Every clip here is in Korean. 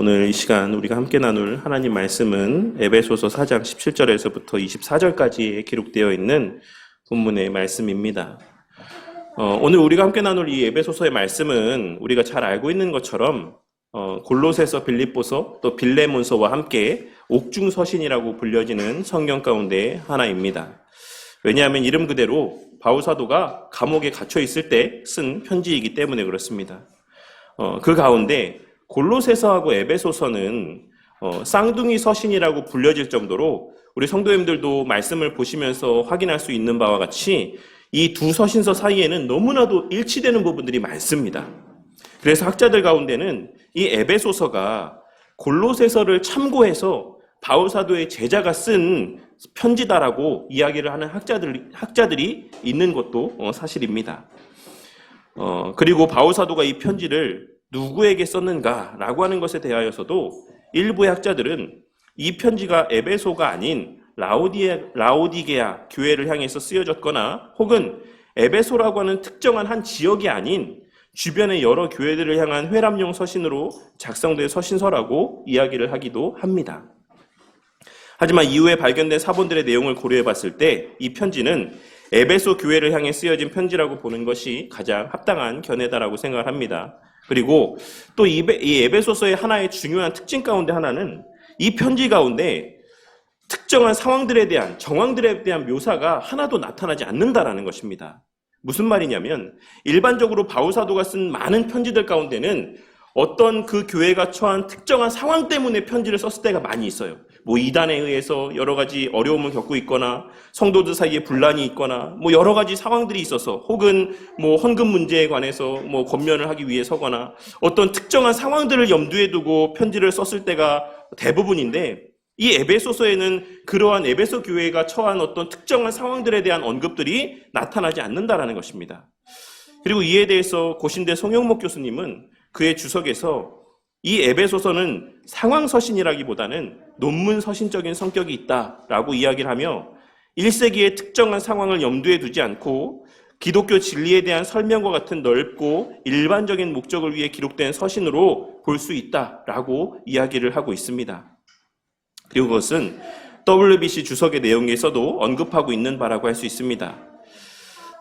오늘 이 시간 우리가 함께 나눌 하나님 말씀은 에베소서 4장 17절에서부터 24절까지에 기록되어 있는 본문의 말씀입니다. 오늘 우리가 함께 나눌 이 에베소서의 말씀은 우리가 잘 알고 있는 것처럼 골로새서, 빌립보서, 또 빌레몬서와 함께 옥중서신이라고 불려지는 성경 가운데 하나입니다. 왜냐하면 이름 그대로 바울 사도가 감옥에 갇혀 있을 때 쓴 편지이기 때문에 그렇습니다. 그 가운데 골로새서하고 에베소서는 쌍둥이 서신이라고 불려질 정도로 우리 성도님들도 말씀을 보시면서 확인할 수 있는 바와 같이 이 두 서신서 사이에는 너무나도 일치되는 부분들이 많습니다. 그래서 학자들 가운데는 이 에베소서가 골로새서를 참고해서 바울 사도의 제자가 쓴 편지다라고 이야기를 하는 학자들이 있는 것도 사실입니다. 그리고 바울 사도가 이 편지를 누구에게 썼는가라고 하는 것에 대하여서도 일부의 학자들은 이 편지가 에베소가 아닌 라오디게아 교회를 향해서 쓰여졌거나 혹은 에베소라고 하는 특정한 한 지역이 아닌 주변의 여러 교회들을 향한 회람용 서신으로 작성된 서신서라고 이야기를 하기도 합니다. 하지만 이후에 발견된 사본들의 내용을 고려해 봤을 때 이 편지는 에베소 교회를 향해 쓰여진 편지라고 보는 것이 가장 합당한 견해다라고 생각을 합니다. 그리고 또 이 에베소서의 하나의 중요한 특징 가운데 하나는 이 편지 가운데 특정한 상황들에 대한, 정황들에 대한 묘사가 하나도 나타나지 않는다라는 것입니다. 무슨 말이냐면 일반적으로 바울 사도가 쓴 많은 편지들 가운데는 어떤 그 교회가 처한 특정한 상황 때문에 편지를 썼을 때가 많이 있어요. 이단에 의해서 여러 가지 어려움을 겪고 있거나 성도들 사이에 분란이 있거나 여러 가지 상황들이 있어서 혹은 헌금 문제에 관해서 권면을 하기 위해 서거나 어떤 특정한 상황들을 염두에 두고 편지를 썼을 때가 대부분인데 이 에베소서에는 그러한 에베소 교회가 처한 어떤 특정한 상황들에 대한 언급들이 나타나지 않는다라는 것입니다. 그리고 이에 대해서 고신대 송영목 교수님은 그의 주석에서 이 에베소서는 상황서신이라기보다는 논문서신적인 성격이 있다라고 이야기를 하며 1세기의 특정한 상황을 염두에 두지 않고 기독교 진리에 대한 설명과 같은 넓고 일반적인 목적을 위해 기록된 서신으로 볼 수 있다라고 이야기를 하고 있습니다. 그리고 그것은 WBC 주석의 내용에서도 언급하고 있는 바라고 할 수 있습니다.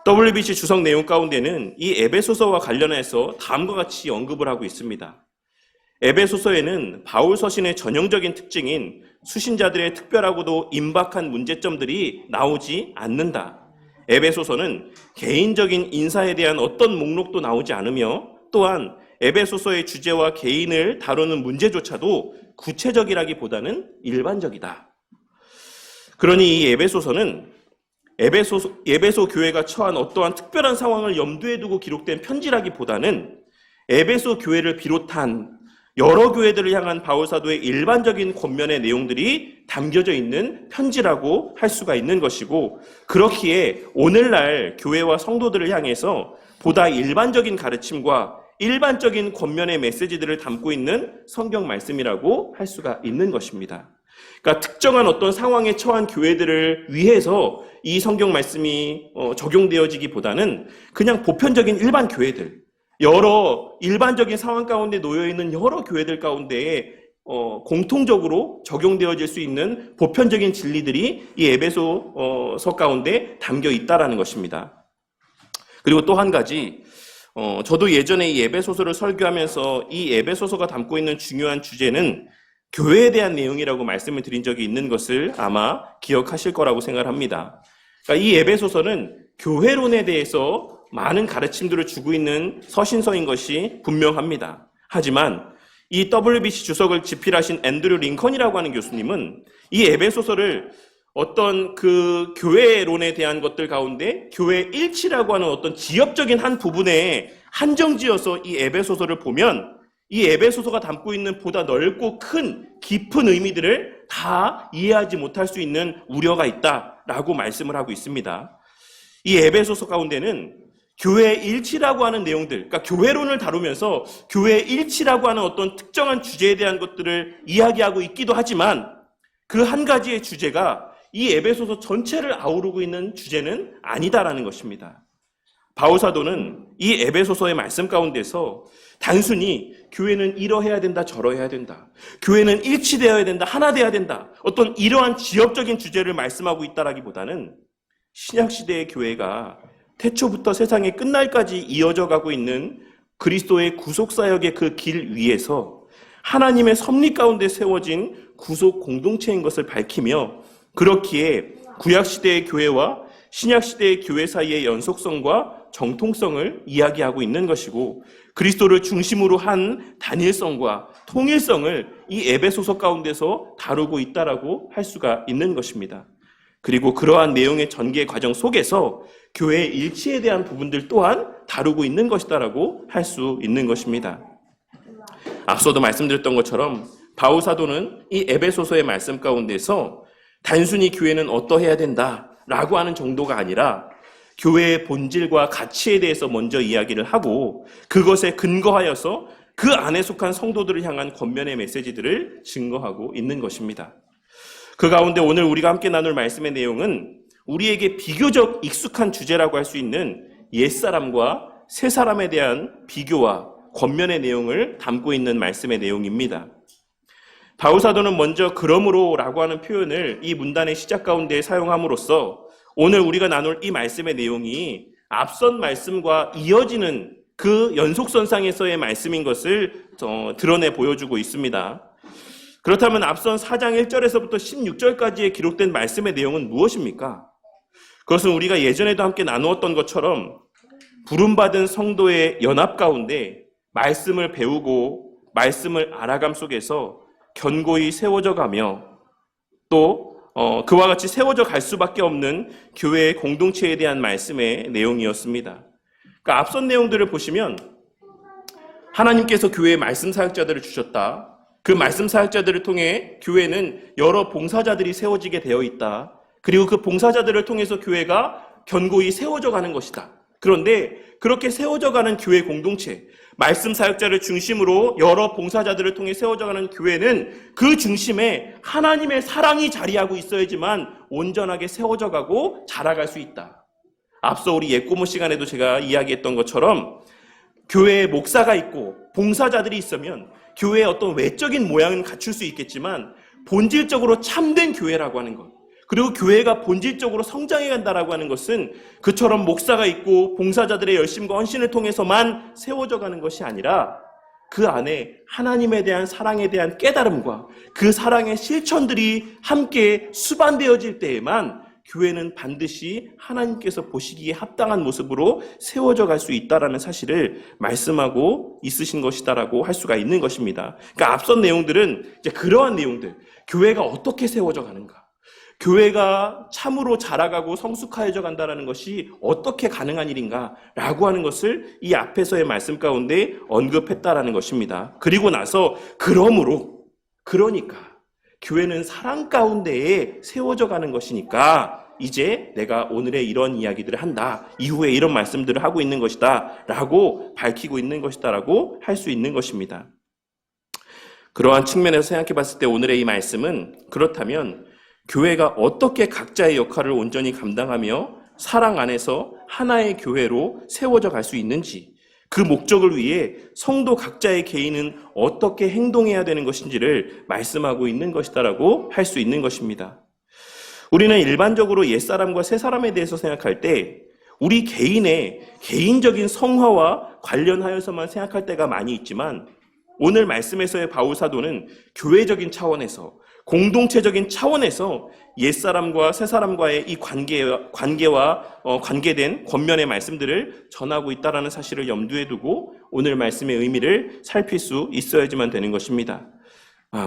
WBC 주석 내용 가운데는 이 에베소서와 관련해서 다음과 같이 언급을 하고 있습니다. 에베소서에는 바울 서신의 전형적인 특징인 수신자들의 특별하고도 임박한 문제점들이 나오지 않는다. 에베소서는 개인적인 인사에 대한 어떤 목록도 나오지 않으며 또한 에베소서의 주제와 개인을 다루는 문제조차도 구체적이라기보다는 일반적이다. 그러니 이 에베소서는 에베소 교회가 처한 어떠한 특별한 상황을 염두에 두고 기록된 편지라기보다는 에베소 교회를 비롯한 여러 교회들을 향한 바울 사도의 일반적인 권면의 내용들이 담겨져 있는 편지라고 할 수가 있는 것이고, 그렇기에 오늘날 교회와 성도들을 향해서 보다 일반적인 가르침과 일반적인 권면의 메시지들을 담고 있는 성경 말씀이라고 할 수가 있는 것입니다. 그러니까 특정한 어떤 상황에 처한 교회들을 위해서 이 성경 말씀이 적용되어지기보다는 그냥 보편적인 일반 교회들, 여러 일반적인 상황 가운데 놓여있는 여러 교회들 가운데에 공통적으로 적용되어질 수 있는 보편적인 진리들이 이 에베소서 가운데 담겨 있다라는 것입니다. 그리고 또 한 가지, 저도 예전에 이 에베소서를 설교하면서 이 에베소서가 담고 있는 중요한 주제는 교회에 대한 내용이라고 말씀을 드린 적이 있는 것을 아마 기억하실 거라고 생각합니다. 그러니까 이 에베소서는 교회론에 대해서 많은 가르침들을 주고 있는 서신서인 것이 분명합니다. 하지만 이 WBC 주석을 집필하신 앤드류 링컨이라고 하는 교수님은 이 에베소서를 어떤 그 교회론에 대한 것들 가운데 교회 일치라고 하는 어떤 지엽적인 한 부분에 한정지어서 이 에베소서를 보면 이 에베소서가 담고 있는 보다 넓고 큰 깊은 의미들을 다 이해하지 못할 수 있는 우려가 있다라고 말씀을 하고 있습니다. 이 에베소서 가운데는 교회 일치라고 하는 내용들, 그러니까 교회론을 다루면서 교회 일치라고 하는 어떤 특정한 주제에 대한 것들을 이야기하고 있기도 하지만 그 한 가지의 주제가 이 에베소서 전체를 아우르고 있는 주제는 아니다라는 것입니다. 바울 사도는 이 에베소서의 말씀 가운데서 단순히 교회는 이러해야 된다, 저러해야 된다. 교회는 일치되어야 된다, 하나 되어야 된다. 어떤 이러한 지역적인 주제를 말씀하고 있다라기보다는 신약시대의 교회가 태초부터 세상의 끝날까지 이어져 가고 있는 그리스도의 구속사역의 그 길 위에서 하나님의 섭리 가운데 세워진 구속 공동체인 것을 밝히며, 그렇기에 구약시대의 교회와 신약시대의 교회 사이의 연속성과 정통성을 이야기하고 있는 것이고, 그리스도를 중심으로 한 단일성과 통일성을 이 에베소서 가운데서 다루고 있다라고 할 수가 있는 것입니다. 그리고 그러한 내용의 전개 과정 속에서 교회의 일치에 대한 부분들 또한 다루고 있는 것이다라고 할 수 있는 것입니다. 앞서도 말씀드렸던 것처럼 바울 사도는 이 에베소서의 말씀 가운데서 단순히 교회는 어떠해야 된다라고 하는 정도가 아니라 교회의 본질과 가치에 대해서 먼저 이야기를 하고, 그것에 근거하여서 그 안에 속한 성도들을 향한 권면의 메시지들을 증거하고 있는 것입니다. 그 가운데 오늘 우리가 함께 나눌 말씀의 내용은 우리에게 비교적 익숙한 주제라고 할 수 있는 옛사람과 새사람에 대한 비교와 권면의 내용을 담고 있는 말씀의 내용입니다. 바울 사도는 먼저 그러므로라고 하는 표현을 이 문단의 시작 가운데 사용함으로써 오늘 우리가 나눌 이 말씀의 내용이 앞선 말씀과 이어지는 그 연속선상에서의 말씀인 것을 드러내 보여주고 있습니다. 그렇다면 앞선 4장 1절에서부터 16절까지에 기록된 말씀의 내용은 무엇입니까? 그것은 우리가 예전에도 함께 나누었던 것처럼 부름받은 성도의 연합 가운데 말씀을 배우고 말씀을 알아감 속에서 견고히 세워져 가며 또 그와 같이 세워져 갈 수밖에 없는 교회의 공동체에 대한 말씀의 내용이었습니다. 그러니까 앞선 내용들을 보시면 하나님께서 교회에 말씀 사역자들을 주셨다. 그 말씀 사역자들을 통해 교회는 여러 봉사자들이 세워지게 되어 있다. 그리고 그 봉사자들을 통해서 교회가 견고히 세워져 가는 것이다. 그런데 그렇게 세워져 가는 교회 공동체, 말씀 사역자를 중심으로 여러 봉사자들을 통해 세워져 가는 교회는 그 중심에 하나님의 사랑이 자리하고 있어야지만 온전하게 세워져 가고 자라갈 수 있다. 앞서 우리 옛고모 시간에도 제가 이야기했던 것처럼 교회에 목사가 있고 봉사자들이 있으면 교회의 어떤 외적인 모양은 갖출 수 있겠지만 본질적으로 참된 교회라고 하는 것, 그리고 교회가 본질적으로 성장해 간다라고 하는 것은 그처럼 목사가 있고 봉사자들의 열심과 헌신을 통해서만 세워져 가는 것이 아니라 그 안에 하나님에 대한 사랑에 대한 깨달음과 그 사랑의 실천들이 함께 수반되어질 때에만 교회는 반드시 하나님께서 보시기에 합당한 모습으로 세워져 갈 수 있다라는 사실을 말씀하고 있으신 것이다라고 할 수가 있는 것입니다. 그러니까 앞선 내용들은 이제 그러한 내용들, 교회가 어떻게 세워져 가는가, 교회가 참으로 자라가고 성숙하여져 간다는 것이 어떻게 가능한 일인가라고 하는 것을 이 앞에서의 말씀 가운데 언급했다라는 것입니다. 그리고 나서 그러니까 교회는 사랑 가운데에 세워져 가는 것이니까 이제 내가 오늘의 이런 이야기들을 한다, 이후에 이런 말씀들을 하고 있는 것이다 라고 밝히고 있는 것이다 라고 할 수 있는 것입니다. 그러한 측면에서 생각해 봤을 때 오늘의 이 말씀은 그렇다면 교회가 어떻게 각자의 역할을 온전히 감당하며 사랑 안에서 하나의 교회로 세워져 갈 수 있는지, 그 목적을 위해 성도 각자의 개인은 어떻게 행동해야 되는 것인지를 말씀하고 있는 것이다라고 할 수 있는 것입니다. 우리는 일반적으로 옛사람과 새사람에 대해서 생각할 때 우리 개인의 개인적인 성화와 관련하여서만 생각할 때가 많이 있지만, 오늘 말씀에서의 바울 사도는 교회적인 차원에서, 공동체적인 차원에서 옛사람과 새사람과의 이 관계와 관계된 권면의 말씀들을 전하고 있다는 사실을 염두에 두고 오늘 말씀의 의미를 살필 수 있어야지만 되는 것입니다.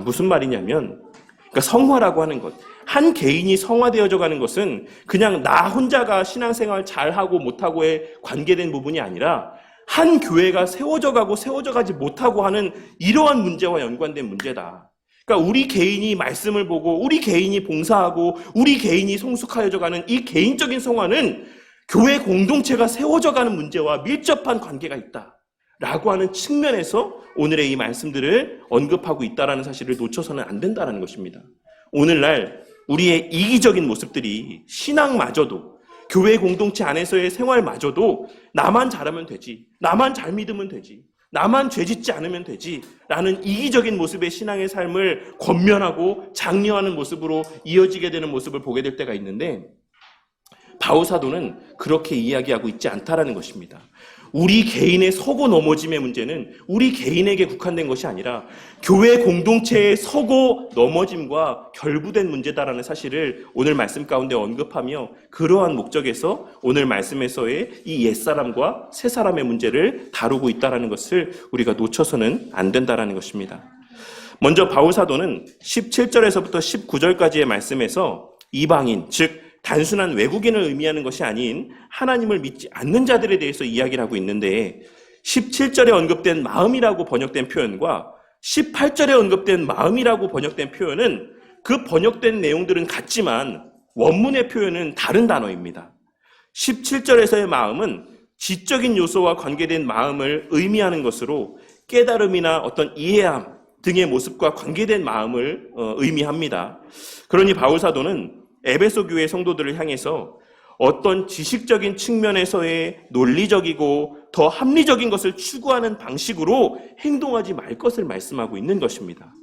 무슨 말이냐면, 그러니까 성화라고 하는 것, 한 개인이 성화되어져 가는 것은 그냥 나 혼자가 신앙생활 잘하고 못하고에 관계된 부분이 아니라 한 교회가 세워져 가고 세워져 가지 못하고 하는 이러한 문제와 연관된 문제다. 그러니까 우리 개인이 말씀을 보고 우리 개인이 봉사하고 우리 개인이 성숙하여져 가는 이 개인적인 성화는 교회 공동체가 세워져 가는 문제와 밀접한 관계가 있다라고 하는 측면에서 오늘의 이 말씀들을 언급하고 있다라는 사실을 놓쳐서는 안 된다는 것입니다. 오늘날 우리의 이기적인 모습들이 신앙마저도, 교회 공동체 안에서의 생활마저도 나만 잘하면 되지, 나만 잘 믿으면 되지, 나만 죄짓지 않으면 되지 라는 이기적인 모습의 신앙의 삶을 권면하고 장려하는 모습으로 이어지게 되는 모습을 보게 될 때가 있는데, 바울 사도는 그렇게 이야기하고 있지 않다라는 것입니다. 우리 개인의 서고 넘어짐의 문제는 우리 개인에게 국한된 것이 아니라 교회 공동체의 서고 넘어짐과 결부된 문제다라는 사실을 오늘 말씀 가운데 언급하며, 그러한 목적에서 오늘 말씀에서의 이 옛사람과 새사람의 문제를 다루고 있다는 것을 우리가 놓쳐서는 안 된다는 것입니다. 먼저 바울 사도는 17절에서부터 19절까지의 말씀에서 이방인, 즉 단순한 외국인을 의미하는 것이 아닌 하나님을 믿지 않는 자들에 대해서 이야기를 하고 있는데, 17절에 언급된 마음이라고 번역된 표현과 18절에 언급된 마음이라고 번역된 표현은 그 번역된 내용들은 같지만 원문의 표현은 다른 단어입니다. 17절에서의 마음은 지적인 요소와 관계된 마음을 의미하는 것으로 깨달음이나 어떤 이해함 등의 모습과 관계된 마음을 의미합니다. 그러니 바울 사도는 에베소 교회 성도들을 향해서 어떤 지식적인 측면에서의 논리적이고 더 합리적인 것을 추구하는 방식으로 행동하지 말 것을 말씀하고 있는 것입니다.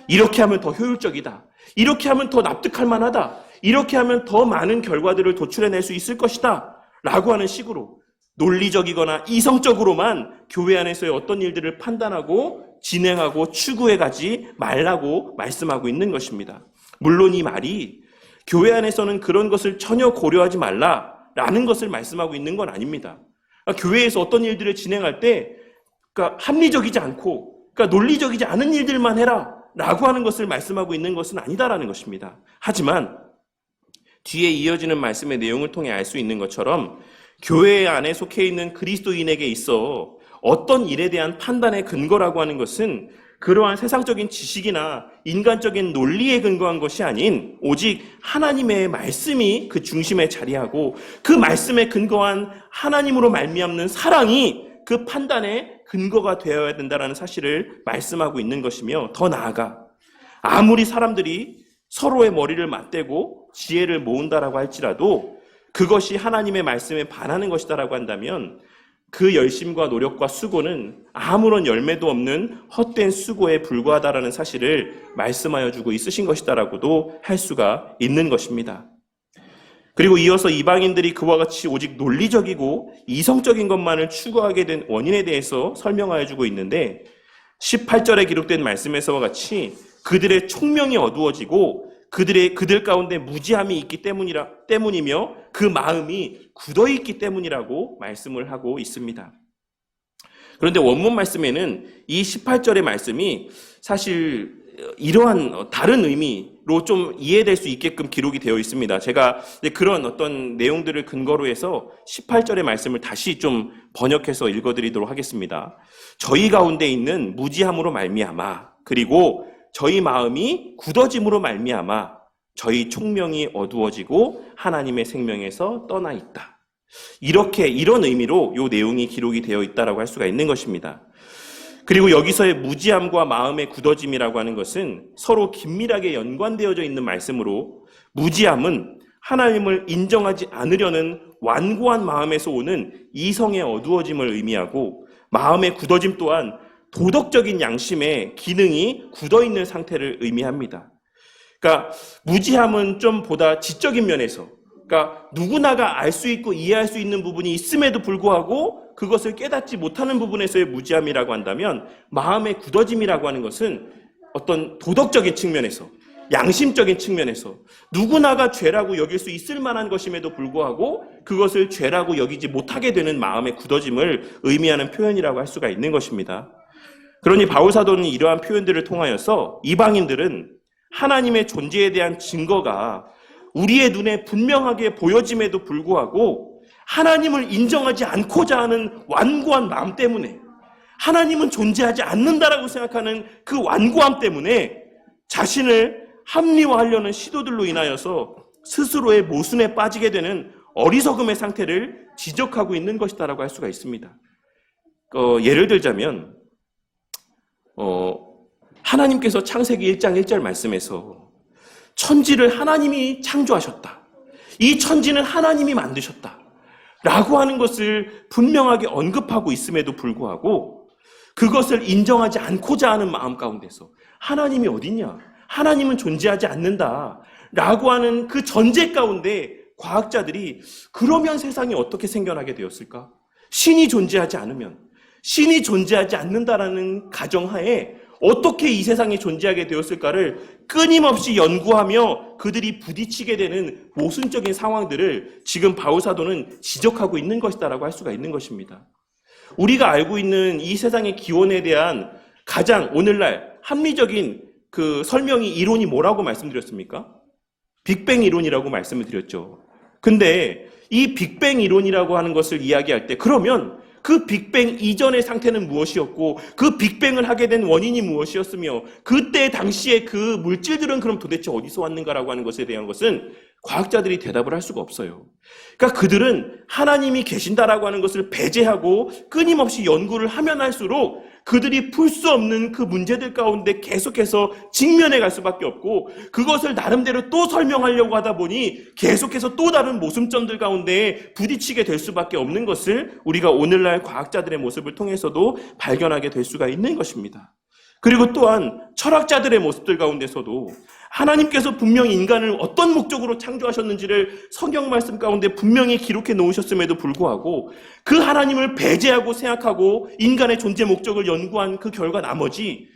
이렇게 하면 더 효율적이다. 이렇게 하면 더 납득할 만하다. 이렇게 하면 더 많은 결과들을 도출해낼 수 있을 것이다. 라고 하는 식으로 논리적이거나 이성적으로만 교회 안에서의 어떤 일들을 판단하고 진행하고 추구해가지 말라고 말씀하고 있는 것입니다. 물론 이 말이 교회 안에서는 그런 것을 전혀 고려하지 말라라는 것을 말씀하고 있는 건 아닙니다. 그러니까 교회에서 어떤 일들을 진행할 때 합리적이지 않고 논리적이지 않은 일들만 해라라고 하는 것을 말씀하고 있는 것은 아니다라는 것입니다. 하지만 뒤에 이어지는 말씀의 내용을 통해 알 수 있는 것처럼 교회 안에 속해 있는 그리스도인에게 있어 어떤 일에 대한 판단의 근거라고 하는 것은 그러한 세상적인 지식이나 인간적인 논리에 근거한 것이 아닌 오직 하나님의 말씀이 그 중심에 자리하고 그 말씀에 근거한 하나님으로 말미암는 사랑이 그 판단의 근거가 되어야 된다는 사실을 말씀하고 있는 것이며, 더 나아가 아무리 사람들이 서로의 머리를 맞대고 지혜를 모은다라고 할지라도 그것이 하나님의 말씀에 반하는 것이다라고 한다면 그 열심과 노력과 수고는 아무런 열매도 없는 헛된 수고에 불과하다라는 사실을 말씀하여 주고 있으신 것이다라고도 할 수가 있는 것입니다. 그리고 이어서 이방인들이 그와 같이 오직 논리적이고 이성적인 것만을 추구하게 된 원인에 대해서 설명하여 주고 있는데, 18절에 기록된 말씀에서와 같이 그들의 총명이 어두워지고 그들 가운데 무지함이 있기 때문이며 그 마음이 굳어있기 때문이라고 말씀을 하고 있습니다. 그런데 원문 말씀에는 이 18절의 말씀이 사실 이러한 다른 의미로 좀 이해될 수 있게끔 기록이 되어 있습니다. 제가 그런 어떤 내용들을 근거로 해서 18절의 말씀을 다시 좀 번역해서 읽어드리도록 하겠습니다. 저희 가운데 있는 무지함으로 말미암아, 그리고 저희 마음이 굳어짐으로 말미암아 저희 총명이 어두워지고 하나님의 생명에서 떠나 있다. 이런 의미로 이 내용이 기록이 되어 있다라고 할 수가 있는 것입니다. 그리고 여기서의 무지함과 마음의 굳어짐이라고 하는 것은 서로 긴밀하게 연관되어져 있는 말씀으로, 무지함은 하나님을 인정하지 않으려는 완고한 마음에서 오는 이성의 어두워짐을 의미하고, 마음의 굳어짐 또한 도덕적인 양심의 기능이 굳어있는 상태를 의미합니다. 그러니까 무지함은 좀 보다 지적인 면에서, 그러니까 누구나가 알 수 있고 이해할 수 있는 부분이 있음에도 불구하고 그것을 깨닫지 못하는 부분에서의 무지함이라고 한다면, 마음의 굳어짐이라고 하는 것은 어떤 도덕적인 측면에서, 양심적인 측면에서 누구나가 죄라고 여길 수 있을 만한 것임에도 불구하고 그것을 죄라고 여기지 못하게 되는 마음의 굳어짐을 의미하는 표현이라고 할 수가 있는 것입니다. 그러니 바울 사도는 이러한 표현들을 통하여서 이방인들은 하나님의 존재에 대한 증거가 우리의 눈에 분명하게 보여짐에도 불구하고 하나님을 인정하지 않고자 하는 완고한 마음 때문에, 하나님은 존재하지 않는다라고 생각하는 그 완고함 때문에 자신을 합리화하려는 시도들로 인하여서 스스로의 모순에 빠지게 되는 어리석음의 상태를 지적하고 있는 것이다라고 할 수가 있습니다. 예를 들자면 하나님께서 창세기 1장 1절 말씀에서 천지를 하나님이 창조하셨다. 이 천지는 하나님이 만드셨다. 라고 하는 것을 분명하게 언급하고 있음에도 불구하고 그것을 인정하지 않고자 하는 마음 가운데서 하나님이 어딨냐? 하나님은 존재하지 않는다. 라고 하는 그 전제 가운데 과학자들이 그러면 세상이 어떻게 생겨나게 되었을까? 신이 존재하지 않으면, 신이 존재하지 않는다라는 가정하에 어떻게 이 세상이 존재하게 되었을까를 끊임없이 연구하며 그들이 부딪히게 되는 모순적인 상황들을 지금 바울 사도는 지적하고 있는 것이다라고 할 수가 있는 것입니다. 우리가 알고 있는 이 세상의 기원에 대한 가장 오늘날 합리적인 그 설명이 이론이 뭐라고 말씀드렸습니까? 빅뱅 이론이라고 말씀을 드렸죠. 근데 이 빅뱅 이론이라고 하는 것을 이야기할 때 그러면 그 빅뱅 이전의 상태는 무엇이었고 그 빅뱅을 하게 된 원인이 무엇이었으며 그때 당시에 그 물질들은 그럼 도대체 어디서 왔는가라고 하는 것에 대한 것은 과학자들이 대답을 할 수가 없어요. 그러니까 그들은 하나님이 계신다라고 하는 것을 배제하고 끊임없이 연구를 하면 할수록 그들이 풀 수 없는 그 문제들 가운데 계속해서 직면해 갈 수밖에 없고 그것을 나름대로 또 설명하려고 하다 보니 계속해서 또 다른 모순점들 가운데 부딪히게 될 수밖에 없는 것을 우리가 오늘날 과학자들의 모습을 통해서도 발견하게 될 수가 있는 것입니다. 그리고 또한 철학자들의 모습들 가운데서도 하나님께서 분명히 인간을 어떤 목적으로 창조하셨는지를 성경 말씀 가운데 분명히 기록해 놓으셨음에도 불구하고 그 하나님을 배제하고 생각하고 인간의 존재 목적을 연구한 그 결과 나머지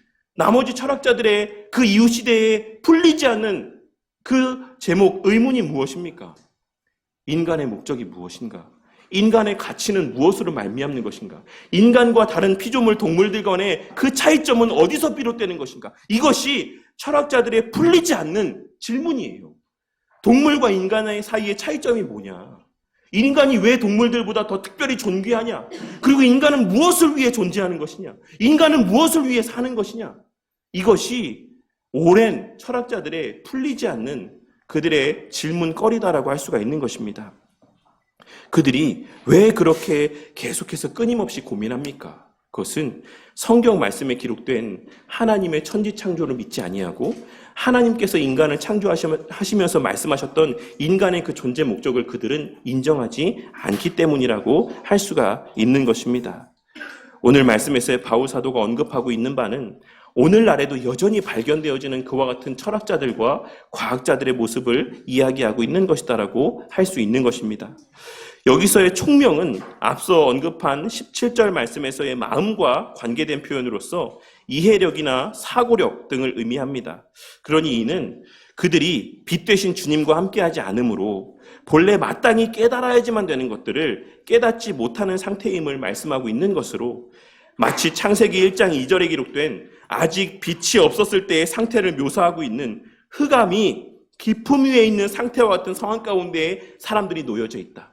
철학자들의 그 이후 시대에 풀리지 않는 그 제목, 의문이 무엇입니까? 인간의 목적이 무엇인가? 인간의 가치는 무엇으로 말미암는 것인가? 인간과 다른 피조물 동물들 간의 그 차이점은 어디서 비롯되는 것인가? 이것이 철학자들의 풀리지 않는 질문이에요. 동물과 인간의 사이의 차이점이 뭐냐? 인간이 왜 동물들보다 더 특별히 존귀하냐? 그리고 인간은 무엇을 위해 존재하는 것이냐? 인간은 무엇을 위해 사는 것이냐? 이것이 오랜 철학자들의 풀리지 않는 그들의 질문거리다라고 할 수가 있는 것입니다. 그들이 왜 그렇게 계속해서 끊임없이 고민합니까? 그것은 성경 말씀에 기록된 하나님의 천지창조를 믿지 아니하고 하나님께서 인간을 창조하시면서 말씀하셨던 인간의 그 존재 목적을 그들은 인정하지 않기 때문이라고 할 수가 있는 것입니다. 오늘 말씀에서 바울 사도가 언급하고 있는 바는 오늘날에도 여전히 발견되어지는 그와 같은 철학자들과 과학자들의 모습을 이야기하고 있는 것이다라고 할 수 있는 것입니다. 여기서의 총명은 앞서 언급한 17절 말씀에서의 마음과 관계된 표현으로서 이해력이나 사고력 등을 의미합니다. 그러니 이는 그들이 빛 되신 주님과 함께하지 않으므로 본래 마땅히 깨달아야지만 되는 것들을 깨닫지 못하는 상태임을 말씀하고 있는 것으로 마치 창세기 1장 2절에 기록된 아직 빛이 없었을 때의 상태를 묘사하고 있는 흑암이 깊음 위에 있는 상태와 같은 상황 가운데 사람들이 놓여져 있다.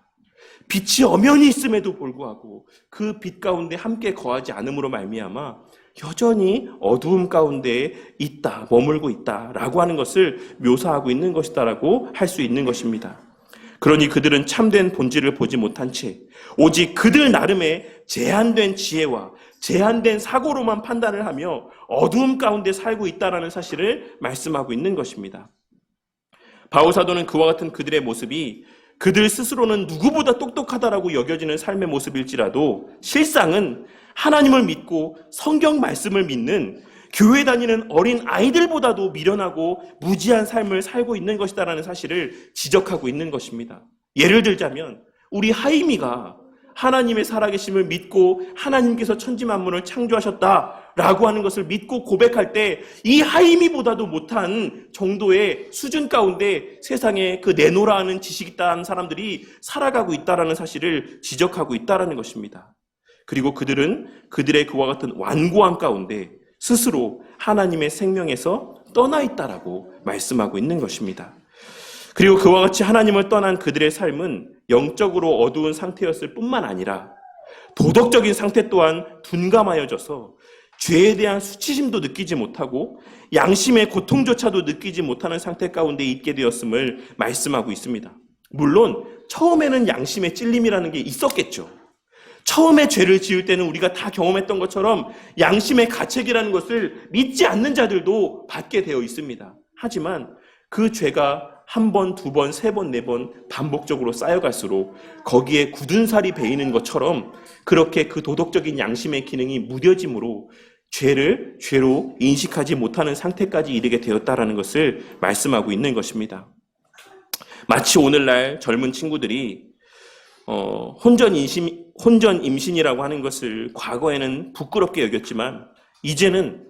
빛이 엄연히 있음에도 불구하고 그 빛 가운데 함께 거하지 않음으로 말미암아 여전히 어두움 가운데 있다, 머물고 있다라고 하는 것을 묘사하고 있는 것이다라고 할 수 있는 것입니다. 그러니 그들은 참된 본질을 보지 못한 채 오직 그들 나름의 제한된 지혜와 제한된 사고로만 판단을 하며 어두움 가운데 살고 있다라는 사실을 말씀하고 있는 것입니다. 바울 사도는 그와 같은 그들의 모습이 그들 스스로는 누구보다 똑똑하다라고 여겨지는 삶의 모습일지라도 실상은 하나님을 믿고 성경 말씀을 믿는 교회 다니는 어린 아이들보다도 미련하고 무지한 삶을 살고 있는 것이다라는 사실을 지적하고 있는 것입니다. 예를 들자면 우리 하임이가 하나님의 살아계심을 믿고 하나님께서 천지만물을 창조하셨다라고 하는 것을 믿고 고백할 때 이 하임이보다도 못한 정도의 수준 가운데 세상에 그 내노라 하는 지식이 있다는 사람들이 살아가고 있다는 사실을 지적하고 있다는 것입니다. 그리고 그들은 그들의 그와 같은 완고함 가운데 스스로 하나님의 생명에서 떠나 있다라고 말씀하고 있는 것입니다. 그리고 그와 같이 하나님을 떠난 그들의 삶은 영적으로 어두운 상태였을 뿐만 아니라 도덕적인 상태 또한 둔감하여져서 죄에 대한 수치심도 느끼지 못하고 양심의 고통조차도 느끼지 못하는 상태 가운데 있게 되었음을 말씀하고 있습니다. 물론 처음에는 양심의 찔림이라는 게 있었겠죠. 처음에 죄를 지을 때는 우리가 다 경험했던 것처럼 양심의 가책이라는 것을 믿지 않는 자들도 받게 되어 있습니다. 하지만 그 죄가 한 번, 두 번, 세 번, 네 번 반복적으로 쌓여갈수록 거기에 굳은 살이 배이는 것처럼 그렇게 그 도덕적인 양심의 기능이 무뎌짐으로 죄를 죄로 인식하지 못하는 상태까지 이르게 되었다라는 것을 말씀하고 있는 것입니다. 마치 오늘날 젊은 친구들이 혼전 임신이라고 하는 것을 과거에는 부끄럽게 여겼지만 이제는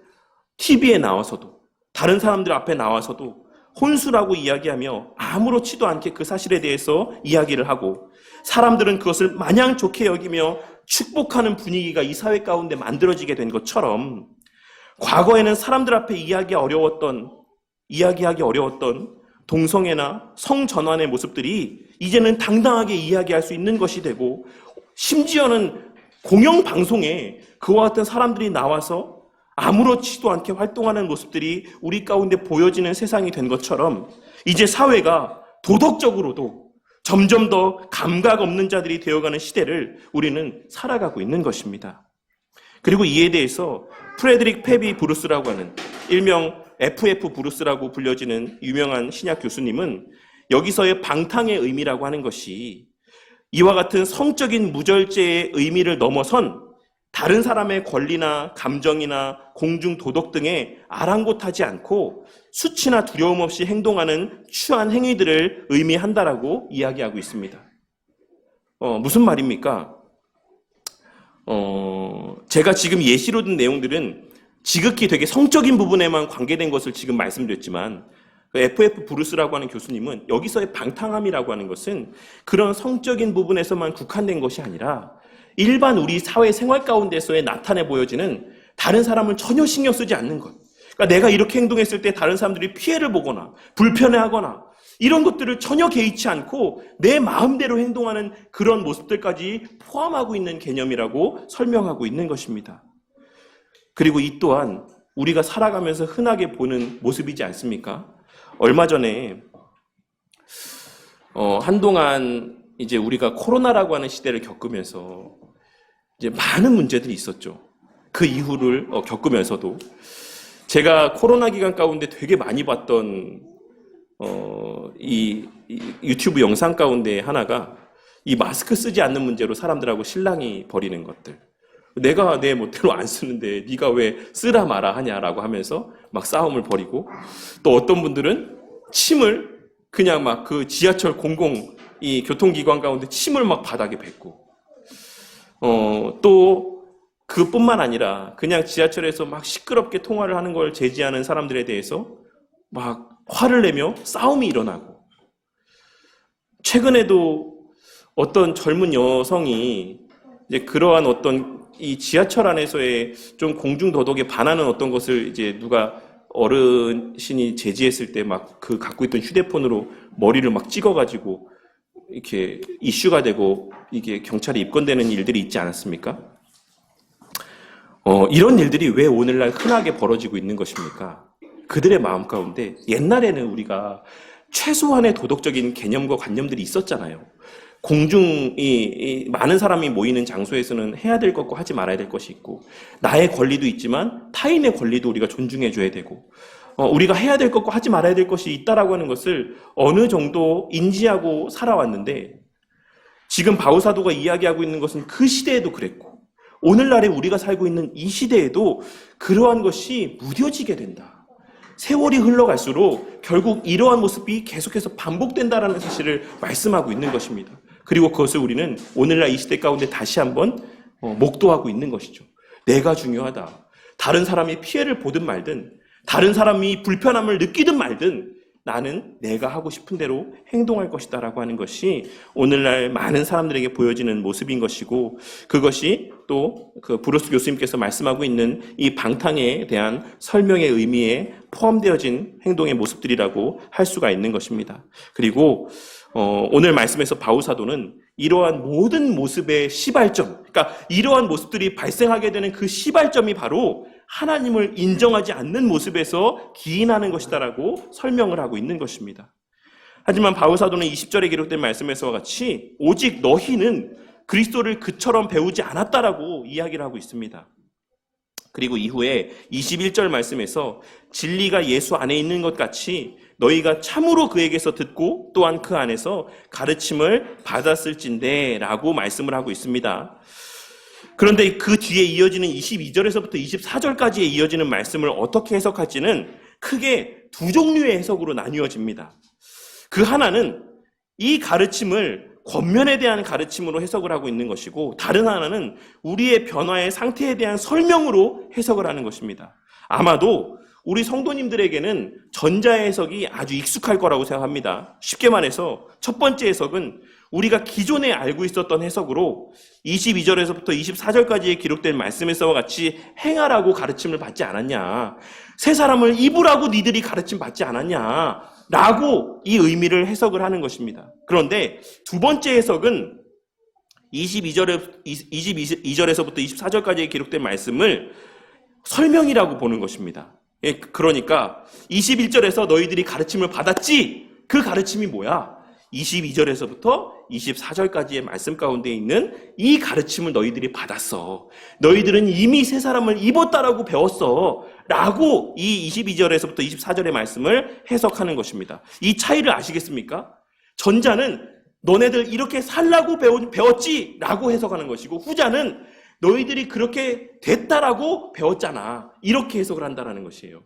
TV에 나와서도 다른 사람들 앞에 나와서도 혼수라고 이야기하며 아무렇지도 않게 그 사실에 대해서 이야기를 하고 사람들은 그것을 마냥 좋게 여기며 축복하는 분위기가 이 사회 가운데 만들어지게 된 것처럼 과거에는 사람들 앞에 이야기하기 어려웠던 동성애나 성전환의 모습들이 이제는 당당하게 이야기할 수 있는 것이 되고 심지어는 공영방송에 그와 같은 사람들이 나와서 아무렇지도 않게 활동하는 모습들이 우리 가운데 보여지는 세상이 된 것처럼 이제 사회가 도덕적으로도 점점 더 감각 없는 자들이 되어가는 시대를 우리는 살아가고 있는 것입니다. 그리고 이에 대해서 프레드릭 페비 브루스라고 하는 일명 FF 브루스라고 불려지는 유명한 신약 교수님은 여기서의 방탕의 의미라고 하는 것이 이와 같은 성적인 무절제의 의미를 넘어선 다른 사람의 권리나 감정이나 공중 도덕 등에 아랑곳하지 않고 수치나 두려움 없이 행동하는 추한 행위들을 의미한다라고 이야기하고 있습니다. 무슨 말입니까? 제가 지금 예시로 든 내용들은 지극히 되게 성적인 부분에만 관계된 것을 지금 말씀드렸지만 FF 브루스라고 하는 교수님은 여기서의 방탕함이라고 하는 것은 그런 성적인 부분에서만 국한된 것이 아니라 일반 우리 사회 생활 가운데서의 나타내 보여지는 다른 사람을 전혀 신경 쓰지 않는 것. 그러니까 내가 이렇게 행동했을 때 다른 사람들이 피해를 보거나 불편해하거나 이런 것들을 전혀 개의치 않고 내 마음대로 행동하는 그런 모습들까지 포함하고 있는 개념이라고 설명하고 있는 것입니다. 그리고 이 또한 우리가 살아가면서 흔하게 보는 모습이지 않습니까? 얼마 전에 한동안 이제 우리가 코로나라고 하는 시대를 겪으면서 이제 많은 문제들이 있었죠. 그 이후를 겪으면서도 제가 코로나 기간 가운데 되게 많이 봤던 이 유튜브 영상 가운데 하나가 이 마스크 쓰지 않는 문제로 사람들하고 실랑이 벌이는 것들. 내가 내 멋대로 안 쓰는데 네가 왜 쓰라 마라 하냐라고 하면서 막 싸움을 벌이고 또 어떤 분들은 침을 그냥 막 그 지하철 공공 이 교통기관 가운데 침을 막 바닥에 뱉고 또 그뿐만 아니라 그냥 지하철에서 막 시끄럽게 통화를 하는 걸 제지하는 사람들에 대해서 막 화를 내며 싸움이 일어나고 최근에도 어떤 젊은 여성이 이제 그러한 어떤 이 지하철 안에서의 좀 공중 도덕에 반하는 어떤 것을 이제 누가 어르신이 제지했을 때 막 그 갖고 있던 휴대폰으로 머리를 막 찍어가지고 이렇게 이슈가 되고 이게 경찰에 입건되는 일들이 있지 않았습니까? 이런 일들이 왜 오늘날 흔하게 벌어지고 있는 것입니까? 그들의 마음 가운데 옛날에는 우리가 최소한의 도덕적인 개념과 관념들이 있었잖아요. 공중이 많은 사람이 모이는 장소에서는 해야 될 것과 하지 말아야 될 것이 있고 나의 권리도 있지만 타인의 권리도 우리가 존중해 줘야 되고 우리가 해야 될 것과 하지 말아야 될 것이 있다라고 하는 것을 어느 정도 인지하고 살아왔는데 지금 바울사도가 이야기하고 있는 것은 그 시대에도 그랬고 오늘날에 우리가 살고 있는 이 시대에도 그러한 것이 무뎌지게 된다. 세월이 흘러갈수록 결국 이러한 모습이 계속해서 반복된다라는 사실을 말씀하고 있는 것입니다. 그리고 그것을 우리는 오늘날 이 시대 가운데 다시 한번 목도하고 있는 것이죠. 내가 중요하다. 다른 사람이 피해를 보든 말든 다른 사람이 불편함을 느끼든 말든 나는 내가 하고 싶은 대로 행동할 것이다 라고 하는 것이 오늘날 많은 사람들에게 보여지는 모습인 것이고 그것이 또 그 브루스 교수님께서 말씀하고 있는 이 방탕에 대한 설명의 의미에 포함되어진 행동의 모습들이라고 할 수가 있는 것입니다. 그리고 오늘 말씀에서 바울사도는 이러한 모든 모습의 시발점, 그러니까 이러한 모습들이 발생하게 되는 그 시발점이 바로 하나님을 인정하지 않는 모습에서 기인하는 것이다라고 설명을 하고 있는 것입니다. 하지만 바울사도는 20절에 기록된 말씀에서와 같이 오직 너희는 그리스도를 그처럼 배우지 않았다라고 이야기를 하고 있습니다. 그리고 이후에 21절 말씀에서 진리가 예수 안에 있는 것 같이 너희가 참으로 그에게서 듣고 또한 그 안에서 가르침을 받았을진데 라고 말씀을 하고 있습니다. 그런데 그 뒤에 이어지는 22절에서부터 24절까지에 이어지는 말씀을 어떻게 해석할지는 크게 두 종류의 해석으로 나뉘어집니다. 그 하나는 이 가르침을 권면에 대한 가르침으로 해석을 하고 있는 것이고, 다른 하나는 우리의 변화의 상태에 대한 설명으로 해석을 하는 것입니다. 아마도 우리 성도님들에게는 전자의 해석이 아주 익숙할 거라고 생각합니다. 쉽게 말해서 첫 번째 해석은 우리가 기존에 알고 있었던 해석으로 22절에서부터 24절까지에 기록된 말씀에서와 같이 행하라고 가르침을 받지 않았냐, 새 사람을 입으라고 니들이 가르침 받지 않았냐 라고 이 의미를 해석을 하는 것입니다. 그런데 두 번째 해석은 22절에서부터 24절까지에 기록된 말씀을 설명이라고 보는 것입니다. 그러니까 21절에서 너희들이 가르침을 받았지, 그 가르침이 뭐야? 22절에서부터 24절까지의 말씀 가운데 있는 이 가르침을 너희들이 받았어. 너희들은 이미 새 사람을 입었다라고 배웠어 라고 이 22절에서부터 24절의 말씀을 해석하는 것입니다. 이 차이를 아시겠습니까? 전자는 너네들 이렇게 살라고 배웠지 라고 해석하는 것이고, 후자는 너희들이 그렇게 됐다라고 배웠잖아, 이렇게 해석을 한다는 것이에요.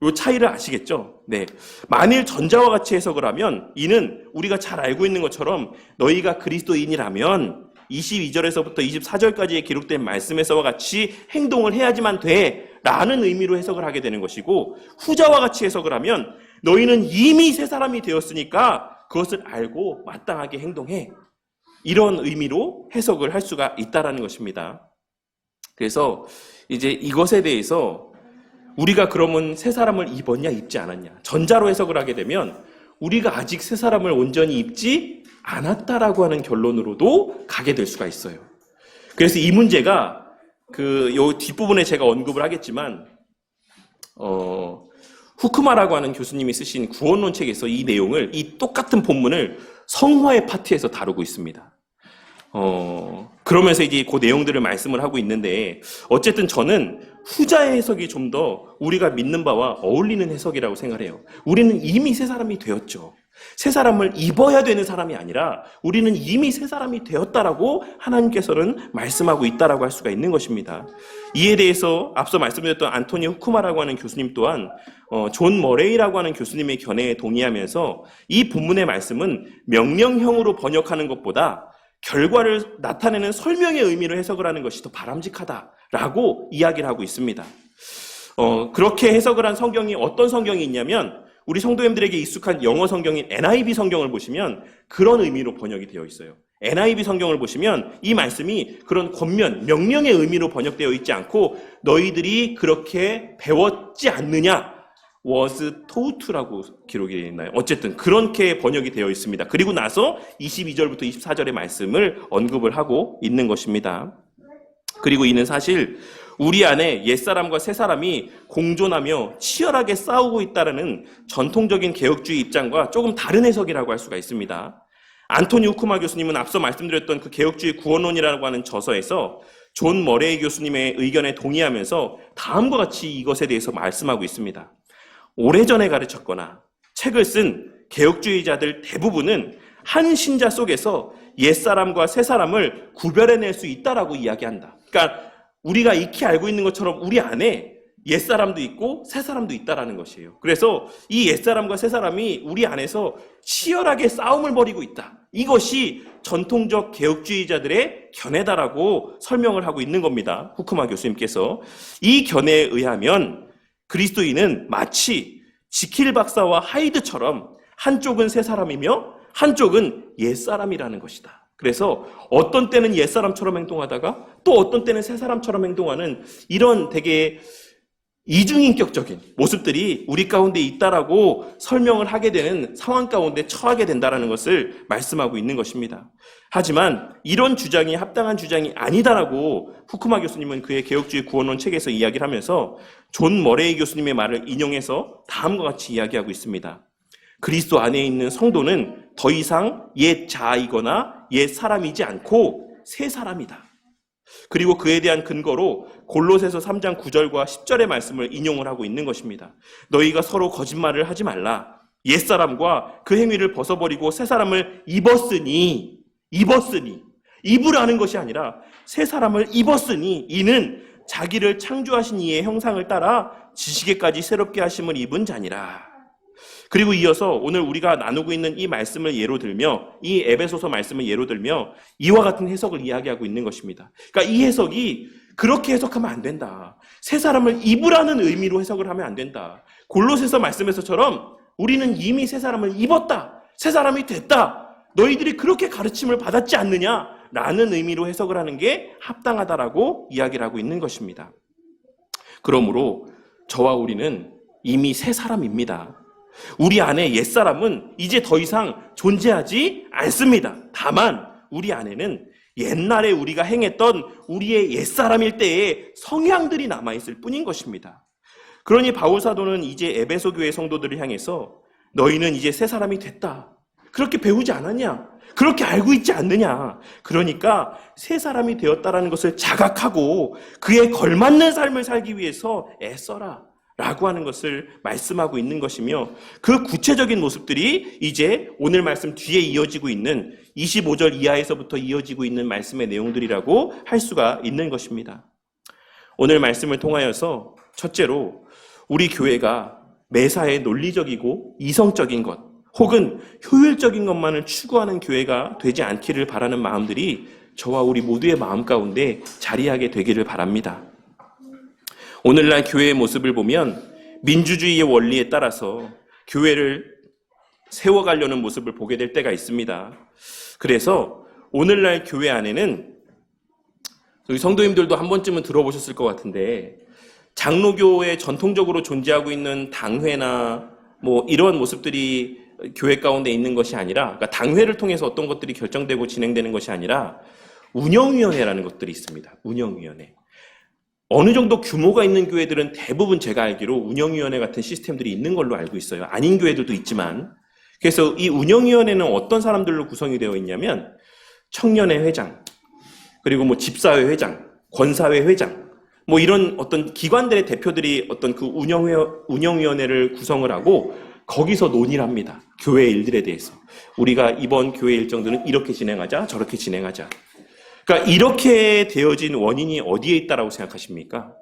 이 차이를 아시겠죠? 네. 만일 전자와 같이 해석을 하면 이는 우리가 잘 알고 있는 것처럼 너희가 그리스도인이라면 22절에서부터 24절까지에 기록된 말씀에서와 같이 행동을 해야지만 돼 라는 의미로 해석을 하게 되는 것이고, 후자와 같이 해석을 하면 너희는 이미 새 사람이 되었으니까 그것을 알고 마땅하게 행동해, 이런 의미로 해석을 할 수가 있다라는 것입니다. 그래서 이제 이것에 대해서 우리가 그러면 새 사람을 입었냐 입지 않았냐, 전자로 해석을 하게 되면 우리가 아직 새 사람을 온전히 입지 않았다라고 하는 결론으로도 가게 될 수가 있어요. 그래서 이 문제가 요 뒷부분에 제가 언급을 하겠지만 후크마라고 하는 교수님이 쓰신 구원론 책에서 이 내용을, 이 똑같은 본문을 성화의 파트에서 다루고 있습니다. 그러면서 이제 그 내용들을 말씀을 하고 있는데, 어쨌든 저는 후자의 해석이 좀 더 우리가 믿는 바와 어울리는 해석이라고 생각을 해요. 우리는 이미 새 사람이 되었죠. 새 사람을 입어야 되는 사람이 아니라 우리는 이미 새 사람이 되었다라고 하나님께서는 말씀하고 있다라고 할 수가 있는 것입니다. 이에 대해서 앞서 말씀드렸던 안토니 후크마라고 하는 교수님 또한 존 머레이라고 하는 교수님의 견해에 동의하면서 이 본문의 말씀은 명령형으로 번역하는 것보다 결과를 나타내는 설명의 의미로 해석을 하는 것이 더 바람직하다라고 이야기를 하고 있습니다. 그렇게 해석을 한 성경이 어떤 성경이 있냐면, 우리 성도님들에게 익숙한 영어 성경인 NIV 성경을 보시면 그런 의미로 번역이 되어 있어요. NIV 성경을 보시면 이 말씀이 그런 권면, 명령의 의미로 번역되어 있지 않고 너희들이 그렇게 배웠지 않느냐, was taught라고 기록이 되어 있나요? 어쨌든 그렇게 번역이 되어 있습니다. 그리고 나서 22절부터 24절의 말씀을 언급을 하고 있는 것입니다. 그리고 이는 사실 우리 안에 옛사람과 새사람이 공존하며 치열하게 싸우고 있다는 전통적인 개혁주의 입장과 조금 다른 해석이라고 할 수가 있습니다. 안토니 후크마 교수님은 앞서 말씀드렸던 그 개혁주의 구원론이라고 하는 저서에서 존 머레이 교수님의 의견에 동의하면서 다음과 같이 이것에 대해서 말씀하고 있습니다. 오래전에 가르쳤거나 책을 쓴 개혁주의자들 대부분은 한 신자 속에서 옛사람과 새사람을 구별해낼 수 있다라고 이야기한다. 그러니까 우리가 익히 알고 있는 것처럼 우리 안에 옛사람도 있고 새사람도 있다라는 것이에요. 그래서 이 옛사람과 새사람이 우리 안에서 치열하게 싸움을 벌이고 있다. 이것이 전통적 개혁주의자들의 견해다라고 설명을 하고 있는 겁니다. 후크마 교수님께서. 이 견해에 의하면 그리스도인은 마치 지킬 박사와 하이드처럼 한쪽은 새사람이며 한쪽은 옛사람이라는 것이다. 그래서 어떤 때는 옛사람처럼 행동하다가 또 어떤 때는 새사람처럼 행동하는 이런 되게 이중인격적인 모습들이 우리 가운데 있다라고 설명을 하게 되는 상황 가운데 처하게 된다는 것을 말씀하고 있는 것입니다. 하지만 이런 주장이 합당한 주장이 아니다라고 후크마 교수님은 그의 개혁주의 구원론 책에서 이야기를 하면서 존 머레이 교수님의 말을 인용해서 다음과 같이 이야기하고 있습니다. 그리스도 안에 있는 성도는 더 이상 옛 자아이거나 옛 사람이지 않고 새 사람이다. 그리고 그에 대한 근거로 골로새서 3장 9절과 10절의 말씀을 인용을 하고 있는 것입니다. 너희가 서로 거짓말을 하지 말라. 옛사람과 그 행위를 벗어버리고 새 사람을 입으라는 것이 아니라 새 사람을 입었으니 이는 자기를 창조하신 이의 형상을 따라 지식에까지 새롭게 하심을 입은 자니라. 그리고 이어서 오늘 우리가 나누고 있는 이 말씀을 예로 들며, 이 에베소서 말씀을 예로 들며 이와 같은 해석을 이야기하고 있는 것입니다. 그러니까 이 해석이 그렇게 해석하면 안 된다. 새 사람을 입으라는 의미로 해석을 하면 안 된다. 골로새서 말씀에서처럼 우리는 이미 새 사람을 입었다. 새 사람이 됐다. 너희들이 그렇게 가르침을 받았지 않느냐? 라는 의미로 해석을 하는 게 합당하다라고 이야기를 하고 있는 것입니다. 그러므로 저와 우리는 이미 새 사람입니다. 우리 안에 옛사람은 이제 더 이상 존재하지 않습니다. 다만 우리 안에는 옛날에 우리가 행했던 우리의 옛사람일 때의 성향들이 남아있을 뿐인 것입니다. 그러니 바울사도는 이제 에베소 교회 성도들을 향해서 너희는 이제 새 사람이 됐다. 그렇게 배우지 않았냐? 그렇게 알고 있지 않느냐? 그러니까 새 사람이 되었다라는 것을 자각하고 그에 걸맞는 삶을 살기 위해서 애써라 라고 하는 것을 말씀하고 있는 것이며, 그 구체적인 모습들이 이제 오늘 말씀 뒤에 이어지고 있는 25절 이하에서부터 이어지고 있는 말씀의 내용들이라고 할 수가 있는 것입니다. 오늘 말씀을 통하여서 첫째로 우리 교회가 매사에 논리적이고 이성적인 것 혹은 효율적인 것만을 추구하는 교회가 되지 않기를 바라는 마음들이 저와 우리 모두의 마음 가운데 자리하게 되기를 바랍니다. 오늘날 교회의 모습을 보면 민주주의의 원리에 따라서 교회를 세워가려는 모습을 보게 될 때가 있습니다. 그래서 오늘날 교회 안에는 저희 성도님들도 한 번쯤은 들어보셨을 것 같은데, 장로교에 전통적으로 존재하고 있는 당회나 뭐 이런 모습들이 교회 가운데 있는 것이 아니라, 그러니까 당회를 통해서 어떤 것들이 결정되고 진행되는 것이 아니라 운영위원회라는 것들이 있습니다. 운영위원회. 어느 정도 규모가 있는 교회들은 대부분 제가 알기로 운영위원회 같은 시스템들이 있는 걸로 알고 있어요. 아닌 교회들도 있지만. 그래서 이 운영위원회는 어떤 사람들로 구성이 되어 있냐면 청년회 회장, 그리고 뭐 집사회 회장, 권사회 회장, 뭐 이런 어떤 기관들의 대표들이 어떤 그 운영위원회를 구성을 하고 거기서 논의를 합니다. 교회 일들에 대해서. 우리가 이번 교회 일정들은 이렇게 진행하자, 저렇게 진행하자. 그러니까 이렇게 되어진 원인이 어디에 있다라고 생각하십니까?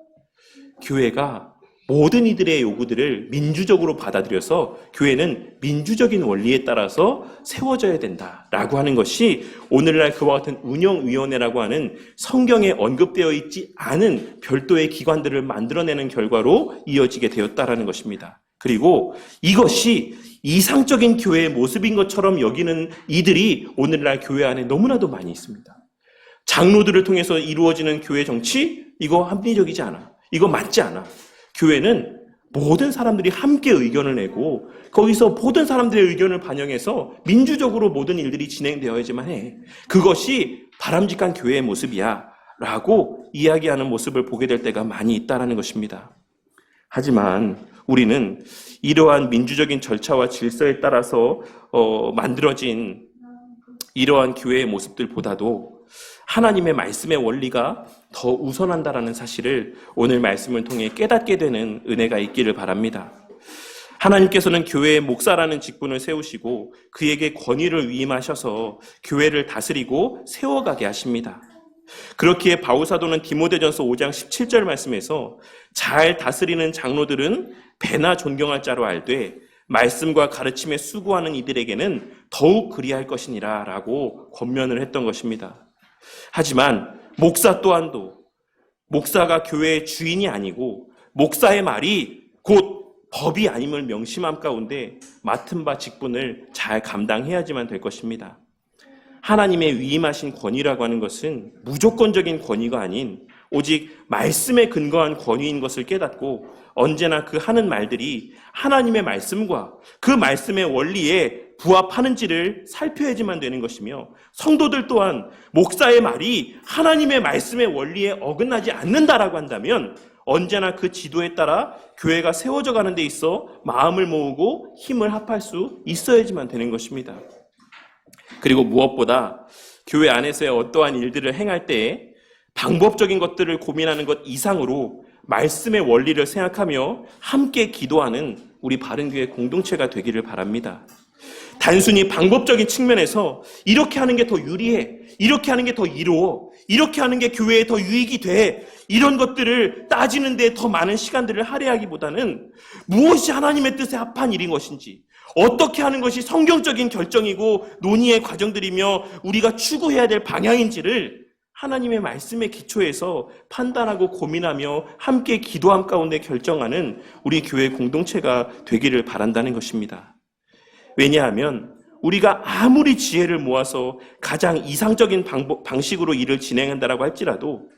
교회가 모든 이들의 요구들을 민주적으로 받아들여서 교회는 민주적인 원리에 따라서 세워져야 된다라고 하는 것이 오늘날 그와 같은 운영위원회라고 하는 성경에 언급되어 있지 않은 별도의 기관들을 만들어내는 결과로 이어지게 되었다라는 것입니다. 그리고 이것이 이상적인 교회의 모습인 것처럼 여기는 이들이 오늘날 교회 안에 너무나도 많이 있습니다. 장로들을 통해서 이루어지는 교회 정치, 이거 합리적이지 않아. 이거 맞지 않아. 교회는 모든 사람들이 함께 의견을 내고 거기서 모든 사람들의 의견을 반영해서 민주적으로 모든 일들이 진행되어야지만 해. 그것이 바람직한 교회의 모습이야 라고 이야기하는 모습을 보게 될 때가 많이 있다는 것입니다. 하지만 우리는 이러한 민주적인 절차와 질서에 따라서 만들어진 이러한 교회의 모습들보다도 하나님의 말씀의 원리가 더 우선한다라는 사실을 오늘 말씀을 통해 깨닫게 되는 은혜가 있기를 바랍니다. 하나님께서는 교회의 목사라는 직분을 세우시고 그에게 권위를 위임하셔서 교회를 다스리고 세워가게 하십니다. 그렇기에 바울사도는 디모데전서 5장 17절 말씀에서 잘 다스리는 장로들은 배나 존경할 자로 알되 말씀과 가르침에 수고하는 이들에게는 더욱 그리할 것이니라 라고 권면을 했던 것입니다. 하지만 목사 또한도 목사가 교회의 주인이 아니고 목사의 말이 곧 법이 아님을 명심함 가운데 맡은 바 직분을 잘 감당해야지만 될 것입니다. 하나님의 위임하신 권위라고 하는 것은 무조건적인 권위가 아닌 오직 말씀에 근거한 권위인 것을 깨닫고 언제나 그 하는 말들이 하나님의 말씀과 그 말씀의 원리에 부합하는지를 살펴야지만 되는 것이며, 성도들 또한 목사의 말이 하나님의 말씀의 원리에 어긋나지 않는다라고 한다면 언제나 그 지도에 따라 교회가 세워져 가는 데 있어 마음을 모으고 힘을 합할 수 있어야지만 되는 것입니다. 그리고 무엇보다 교회 안에서의 어떠한 일들을 행할 때에 방법적인 것들을 고민하는 것 이상으로 말씀의 원리를 생각하며 함께 기도하는 우리 바른교회 공동체가 되기를 바랍니다. 단순히 방법적인 측면에서 이렇게 하는 게 더 유리해, 이렇게 하는 게 더 이로워, 이렇게 하는 게 교회에 더 유익이 돼, 이런 것들을 따지는 데 더 많은 시간들을 할애하기보다는 무엇이 하나님의 뜻에 합한 일인 것인지, 어떻게 하는 것이 성경적인 결정이고 논의의 과정들이며 우리가 추구해야 될 방향인지를 하나님의 말씀의 기초에서 판단하고 고민하며 함께 기도함 가운데 결정하는 우리 교회 공동체가 되기를 바란다는 것입니다. 왜냐하면 우리가 아무리 지혜를 모아서 가장 이상적인 방식으로 일을 진행한다라고 할지라도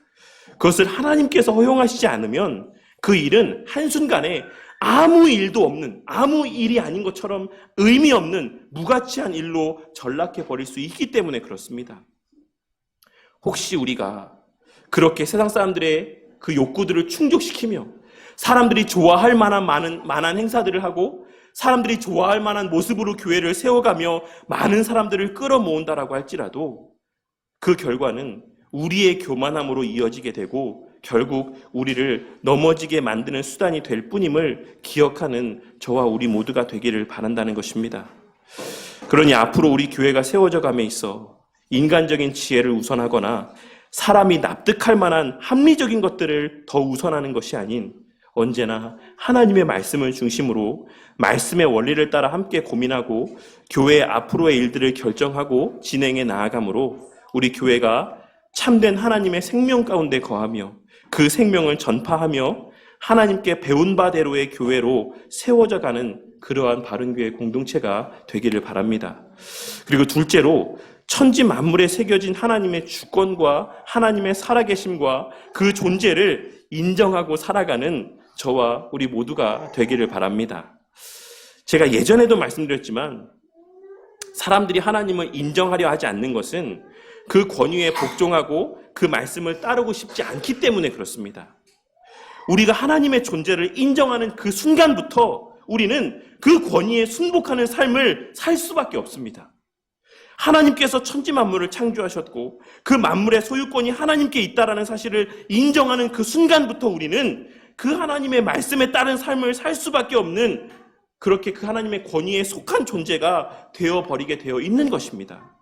그것을 하나님께서 허용하시지 않으면 그 일은 한순간에 아무 일도 없는, 아무 일이 아닌 것처럼 의미 없는 무가치한 일로 전락해 버릴 수 있기 때문에 그렇습니다. 혹시 우리가 그렇게 세상 사람들의 그 욕구들을 충족시키며 사람들이 좋아할 만한 행사들을 하고 사람들이 좋아할 만한 모습으로 교회를 세워가며 많은 사람들을 끌어모은다라고 할지라도 그 결과는 우리의 교만함으로 이어지게 되고 결국 우리를 넘어지게 만드는 수단이 될 뿐임을 기억하는 저와 우리 모두가 되기를 바란다는 것입니다. 그러니 앞으로 우리 교회가 세워져 감에 있어 인간적인 지혜를 우선하거나 사람이 납득할 만한 합리적인 것들을 더 우선하는 것이 아닌 언제나 하나님의 말씀을 중심으로 말씀의 원리를 따라 함께 고민하고 교회의 앞으로의 일들을 결정하고 진행해 나아가므로 우리 교회가 참된 하나님의 생명 가운데 거하며 그 생명을 전파하며 하나님께 배운 바대로의 교회로 세워져 가는 그러한 바른교회 공동체가 되기를 바랍니다. 그리고 둘째로 천지 만물에 새겨진 하나님의 주권과 하나님의 살아계심과 그 존재를 인정하고 살아가는 저와 우리 모두가 되기를 바랍니다. 제가 예전에도 말씀드렸지만 사람들이 하나님을 인정하려 하지 않는 것은 그 권위에 복종하고 그 말씀을 따르고 싶지 않기 때문에 그렇습니다. 우리가 하나님의 존재를 인정하는 그 순간부터 우리는 그 권위에 순복하는 삶을 살 수밖에 없습니다. 하나님께서 천지 만물을 창조하셨고 그 만물의 소유권이 하나님께 있다라는 사실을 인정하는 그 순간부터 우리는 그 하나님의 말씀에 따른 삶을 살 수밖에 없는 그렇게 그 하나님의 권위에 속한 존재가 되어버리게 되어 있는 것입니다.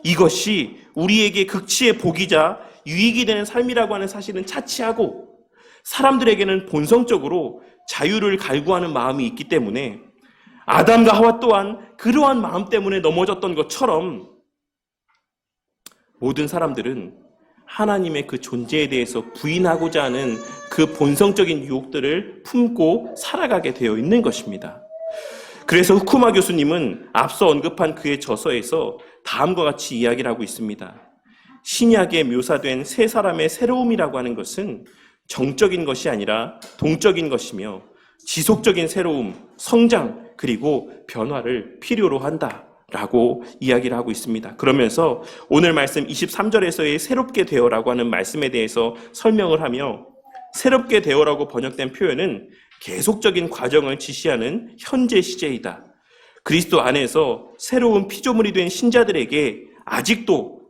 이것이 우리에게 극치의 복이자 유익이 되는 삶이라고 하는 사실은 차치하고 사람들에게는 본성적으로 자유를 갈구하는 마음이 있기 때문에 아담과 하와 또한 그러한 마음 때문에 넘어졌던 것처럼 모든 사람들은 하나님의 그 존재에 대해서 부인하고자 하는 그 본성적인 유혹들을 품고 살아가게 되어 있는 것입니다. 그래서 후쿠마 교수님은 앞서 언급한 그의 저서에서 다음과 같이 이야기를 하고 있습니다. 신약에 묘사된 세 사람의 새로움이라고 하는 것은 정적인 것이 아니라 동적인 것이며 지속적인 새로움, 성장, 그리고 변화를 필요로 한다라고 이야기를 하고 있습니다. 그러면서 오늘 말씀 23절에서의 새롭게 되어라고 하는 말씀에 대해서 설명을 하며 새롭게 되어라고 번역된 표현은 계속적인 과정을 지시하는 현재 시제이다. 그리스도 안에서 새로운 피조물이 된 신자들에게 아직도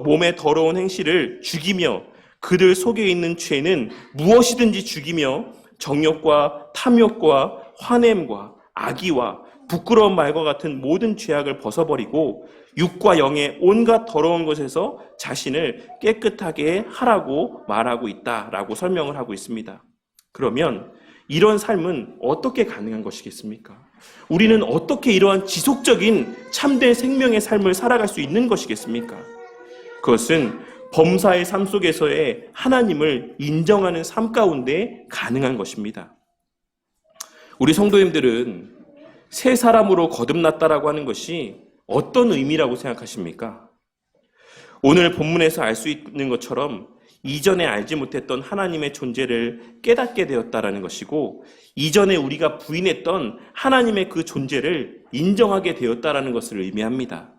몸의 더러운 행실을 죽이며 그들 속에 있는 죄는 무엇이든지 죽이며 정욕과 탐욕과 화냄과 악의와 부끄러운 말과 같은 모든 죄악을 벗어버리고 육과 영의 온갖 더러운 것에서 자신을 깨끗하게 하라고 말하고 있다라고 설명을 하고 있습니다. 그러면 이런 삶은 어떻게 가능한 것이겠습니까? 우리는 어떻게 이러한 지속적인 참된 생명의 삶을 살아갈 수 있는 것이겠습니까? 그것은 범사의 삶 속에서의 하나님을 인정하는 삶 가운데 가능한 것입니다. 우리 성도님들은 새 사람으로 거듭났다라고 하는 것이 어떤 의미라고 생각하십니까? 오늘 본문에서 알 수 있는 것처럼 이전에 알지 못했던 하나님의 존재를 깨닫게 되었다라는 것이고 이전에 우리가 부인했던 하나님의 그 존재를 인정하게 되었다라는 것을 의미합니다.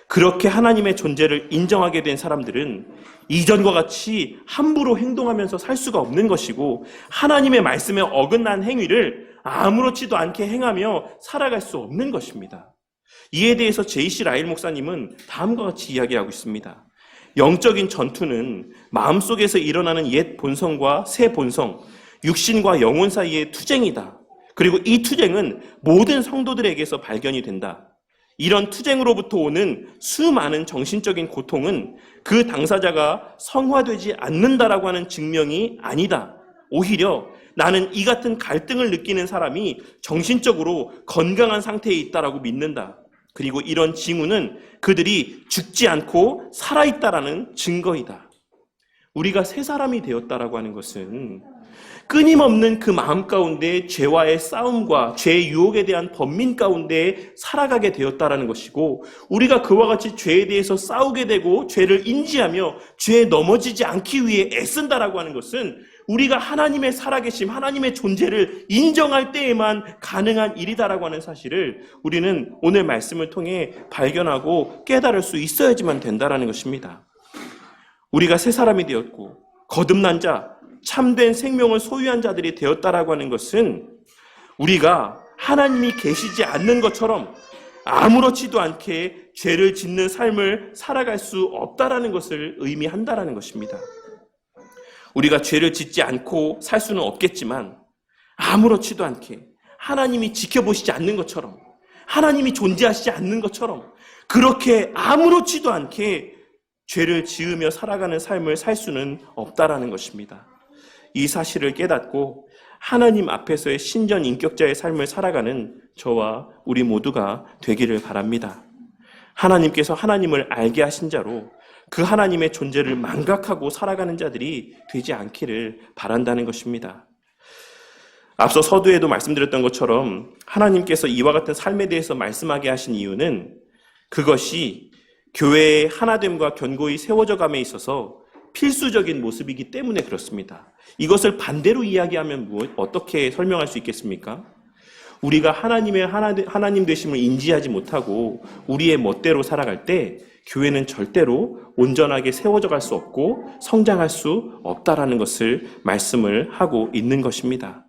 그렇게 하나님의 존재를 인정하게 된 사람들은 이전과 같이 함부로 행동하면서 살 수가 없는 것이고 하나님의 말씀에 어긋난 행위를 아무렇지도 않게 행하며 살아갈 수 없는 것입니다. 이에 대해서 J.C. 라일 목사님은 다음과 같이 이야기하고 있습니다. 영적인 전투는 마음속에서 일어나는 옛 본성과 새 본성, 육신과 영혼 사이의 투쟁이다. 그리고 이 투쟁은 모든 성도들에게서 발견이 된다. 이런 투쟁으로부터 오는 수많은 정신적인 고통은 그 당사자가 성화되지 않는다라고 하는 증명이 아니다. 오히려 나는 이 같은 갈등을 느끼는 사람이 정신적으로 건강한 상태에 있다라고 믿는다. 그리고 이런 징후는 그들이 죽지 않고 살아있다라는 증거이다. 우리가 새 사람이 되었다라고 하는 것은 끊임없는 그 마음 가운데 죄와의 싸움과 죄의 유혹에 대한 번민 가운데 살아가게 되었다라는 것이고, 우리가 그와 같이 죄에 대해서 싸우게 되고 죄를 인지하며 죄에 넘어지지 않기 위해 애쓴다라고 하는 것은 우리가 하나님의 살아계심, 하나님의 존재를 인정할 때에만 가능한 일이다라고 하는 사실을 우리는 오늘 말씀을 통해 발견하고 깨달을 수 있어야지만 된다라는 것입니다. 우리가 새 사람이 되었고 거듭난 자, 참된 생명을 소유한 자들이 되었다라고 하는 것은 우리가 하나님이 계시지 않는 것처럼 아무렇지도 않게 죄를 짓는 삶을 살아갈 수 없다라는 것을 의미한다라는 것입니다. 우리가 죄를 짓지 않고 살 수는 없겠지만 아무렇지도 않게 하나님이 지켜보시지 않는 것처럼, 하나님이 존재하시지 않는 것처럼 그렇게 아무렇지도 않게 죄를 지으며 살아가는 삶을 살 수는 없다라는 것입니다. 이 사실을 깨닫고 하나님 앞에서의 신전 인격자의 삶을 살아가는 저와 우리 모두가 되기를 바랍니다. 하나님께서 하나님을 알게 하신 자로 그 하나님의 존재를 망각하고 살아가는 자들이 되지 않기를 바란다는 것입니다. 앞서 서두에도 말씀드렸던 것처럼 하나님께서 이와 같은 삶에 대해서 말씀하게 하신 이유는 그것이 교회의 하나됨과 견고히 세워져 감에 있어서 필수적인 모습이기 때문에 그렇습니다. 이것을 반대로 이야기하면 어떻게 설명할 수 있겠습니까? 우리가 하나님의 하나님 되심을 인지하지 못하고 우리의 멋대로 살아갈 때 교회는 절대로 온전하게 세워져 갈 수 없고 성장할 수 없다라는 것을 말씀을 하고 있는 것입니다.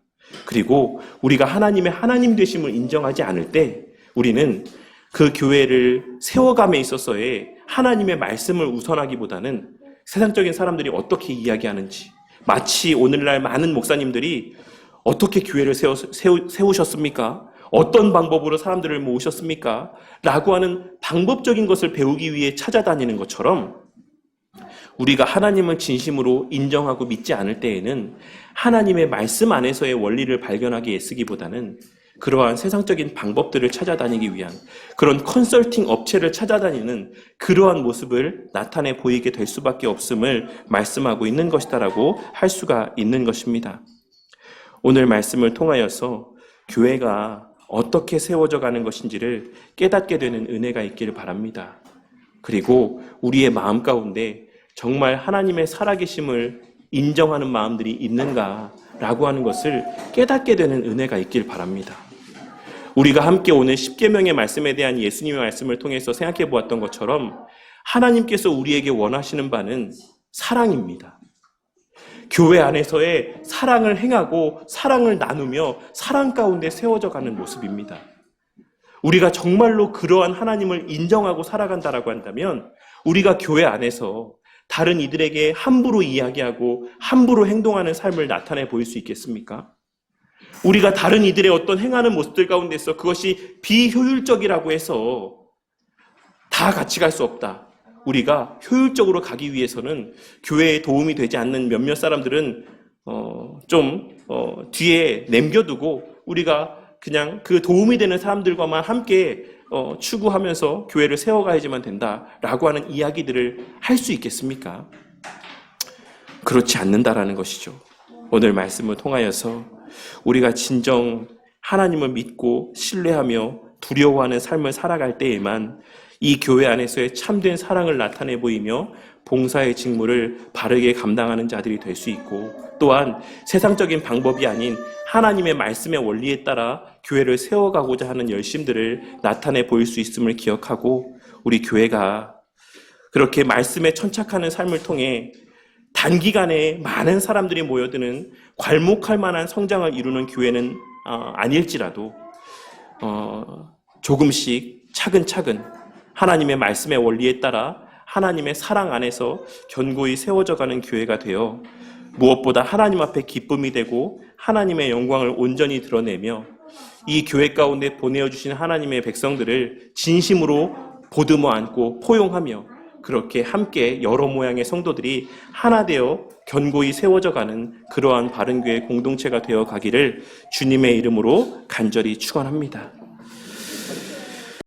그리고 우리가 하나님의 하나님 되심을 인정하지 않을 때 우리는 그 교회를 세워감에 있어서의 하나님의 말씀을 우선하기보다는 세상적인 사람들이 어떻게 이야기하는지, 마치 오늘날 많은 목사님들이 어떻게 교회를 세우셨습니까? 어떤 방법으로 사람들을 모으셨습니까? 라고 하는 방법적인 것을 배우기 위해 찾아다니는 것처럼 우리가 하나님을 진심으로 인정하고 믿지 않을 때에는 하나님의 말씀 안에서의 원리를 발견하기 애쓰기보다는 그러한 세상적인 방법들을 찾아다니기 위한 그런 컨설팅 업체를 찾아다니는 그러한 모습을 나타내 보이게 될 수밖에 없음을 말씀하고 있는 것이다라고 할 수가 있는 것입니다. 오늘 말씀을 통하여서 교회가 어떻게 세워져 가는 것인지를 깨닫게 되는 은혜가 있기를 바랍니다. 그리고 우리의 마음 가운데 정말 하나님의 살아계심을 인정하는 마음들이 있는가라고 하는 것을 깨닫게 되는 은혜가 있길 바랍니다. 우리가 함께 오늘 십계명의 말씀에 대한 예수님의 말씀을 통해서 생각해 보았던 것처럼 하나님께서 우리에게 원하시는 바는 사랑입니다. 교회 안에서의 사랑을 행하고 사랑을 나누며 사랑 가운데 세워져 가는 모습입니다. 우리가 정말로 그러한 하나님을 인정하고 살아간다라고 한다면 우리가 교회 안에서 다른 이들에게 함부로 이야기하고 함부로 행동하는 삶을 나타내 보일 수 있겠습니까? 우리가 다른 이들의 어떤 행하는 모습들 가운데서 그것이 비효율적이라고 해서 다 같이 갈 수 없다. 우리가 효율적으로 가기 위해서는 교회에 도움이 되지 않는 몇몇 사람들은 뒤에 남겨두고 우리가 그냥 그 도움이 되는 사람들과만 함께 추구하면서 교회를 세워가야지만 된다라고 하는 이야기들을 할 수 있겠습니까? 그렇지 않는다라는 것이죠. 오늘 말씀을 통하여서 우리가 진정 하나님을 믿고 신뢰하며 두려워하는 삶을 살아갈 때에만 이 교회 안에서의 참된 사랑을 나타내 보이며 봉사의 직무를 바르게 감당하는 자들이 될 수 있고, 또한 세상적인 방법이 아닌 하나님의 말씀의 원리에 따라 교회를 세워가고자 하는 열심들을 나타내 보일 수 있음을 기억하고, 우리 교회가 그렇게 말씀에 천착하는 삶을 통해 단기간에 많은 사람들이 모여드는 괄목할 만한 성장을 이루는 교회는 아닐지라도 조금씩 차근차근 하나님의 말씀의 원리에 따라 하나님의 사랑 안에서 견고히 세워져가는 교회가 되어 무엇보다 하나님 앞에 기쁨이 되고 하나님의 영광을 온전히 드러내며 이 교회 가운데 보내어주신 하나님의 백성들을 진심으로 보듬어 안고 포용하며 그렇게 함께 여러 모양의 성도들이 하나 되어 견고히 세워져 가는 그러한 바른교회 공동체가 되어 가기를 주님의 이름으로 간절히 축원합니다.